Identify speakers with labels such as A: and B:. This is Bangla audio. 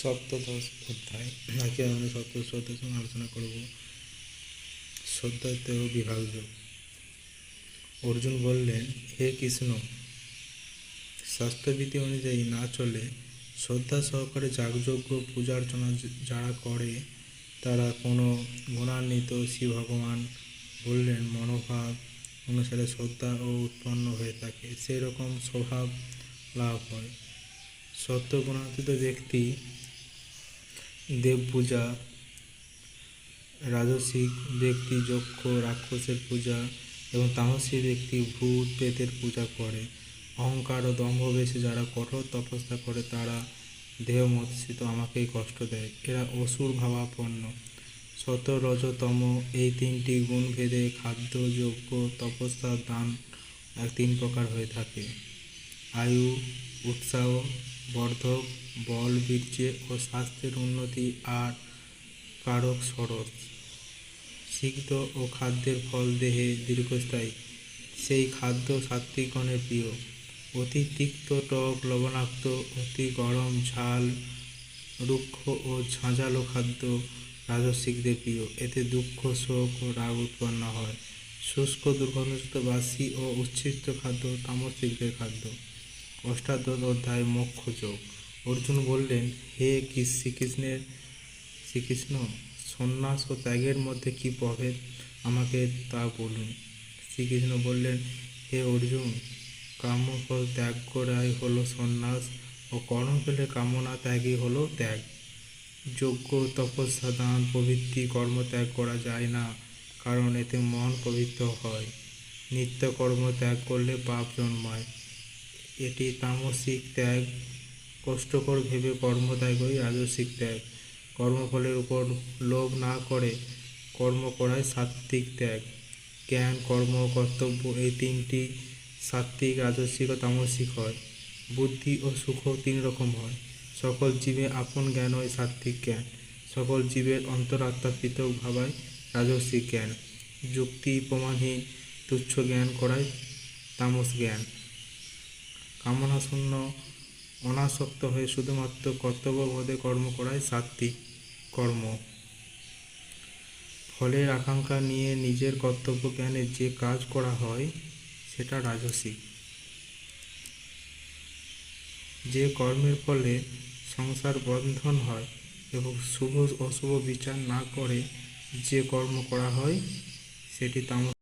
A: সপ্তদশ অধ্যায়। আজকে আমরা সপ্তদশ অধ্যায় সঙ্গে আলোচনা করব শ্রদ্ধাতেও বিভাগযোগ। অর্জুন বললেন, হে কৃষ্ণ, শাস্ত্রবিধি অনুযায়ী না চলে শ্রদ্ধা সহকারে যাগযজ্ঞ পূজা অর্চনা যারা করে তারা কোনো গুণান্বিত। শ্রী ভগবান বললেন, মনোভাব অনুসারে শ্রদ্ধা ও উৎপন্ন হয়ে থাকে, সেই রকম স্বভাব লাভ হয়। সত্যগুণান্বিত ব্যক্তি দেব পূজা, রাজসিক ব্যক্তি যক্ষ রাক্ষসের পূজা এবং তামসিক ব্যক্তি ভূত প্রেতের পূজা করে। অহংকার ও দম্ভবেশে যারা কঠোর তপস্যা করে তারা দেহ মৎসিত আমাকেই কষ্ট দেয়, এরা অসুর ভাবাপন্ন। সত রজ তম এই তিনটি গুণ ভেদে খাদ্য যজ্ঞ তপস্যা দান তিন প্রকার হয়ে থাকে। আয়ু উৎসাহ বর্ধক, বল বীর্যে ও স্বাস্থ্যের উন্নতি আর কারক সরস। সিক্ত ও খাদ্যের ফল দেহে দীর্ঘস্থায়ী, সেই খাদ্য সাত্ত্বিকগণের প্রিয়। অতি তিক্ত টক লবণাক্ত, অতি গরম ঝাল রুক্ষ ও ঝাঁঝালো খাদ্য রাজসিকদের প্রিয়, এতে দুঃখ শোক ও রাগ উৎপন্ন হয়। শুষ্ক দুর্গন্ধযুক্ত বাসি ও উচ্ছিষ্ট খাদ্য তামসিকদের খাদ্য। অষ্টাদশ অধ্যায় মোক্ষযোগ। অর্জুন বললেন, হে শ্রীকৃষ্ণ, সন্ন্যাস ও ত্যাগের মধ্যে কি প্রভেদ আমাকে তা বলুন। শ্রীকৃষ্ণ বললেন, হে অর্জুন, কামফল ত্যাগ করাই হলো সন্ন্যাস ও কর্মফলের কামনা ত্যাগই হলো ত্যাগ। যজ্ঞ তপস্যা দান প্রভৃতি কর্ম ত্যাগ করা যায় না, কারণ এতে মন পবিত্র হয়। নিত্য কর্ম ত্যাগ করলে পাপ জন্মায়, এটি তামসিক ত্যাগ। কষ্টকর ভেবে কর্ম ত্যাগই রাজসিক ত্যাগ। কর্মফলের উপর লোভ না করে কর্ম করাই সাত্ত্বিক ত্যাগ। জ্ঞান কর্ম কর্তব্য এই তিনটি সাত্ত্বিক রাজসিক ও তামসিক হয়। বুদ্ধি ও সুখ তিন রকম হয়। সকল জীবে আপন জ্ঞান হয় সাত্ত্বিক জ্ঞান, সকল জীবের অন্তরাত্মা পৃথক ভাবায় রাজসিক জ্ঞান। যুক্তি প্রমাণহীন তুচ্ছ জ্ঞান করায় তামস জ্ঞান। কামনাশূন্য অনাসক্ত হয়ে শুধুমাত্র কর্তব্যবোধে কর্ম করায় সাত্ত্বিক কর্ম। ফলের আকাঙ্ক্ষা নিয়ে নিজের কর্তব্য জ্ঞানে যে কাজ করা হয় সেটা রাজসিক। যে কর্মের ফলে সংসার বন্ধন হয় এবং শুভ অশুভ বিচার না করে যে কর্ম করা হয় সেটি তামস।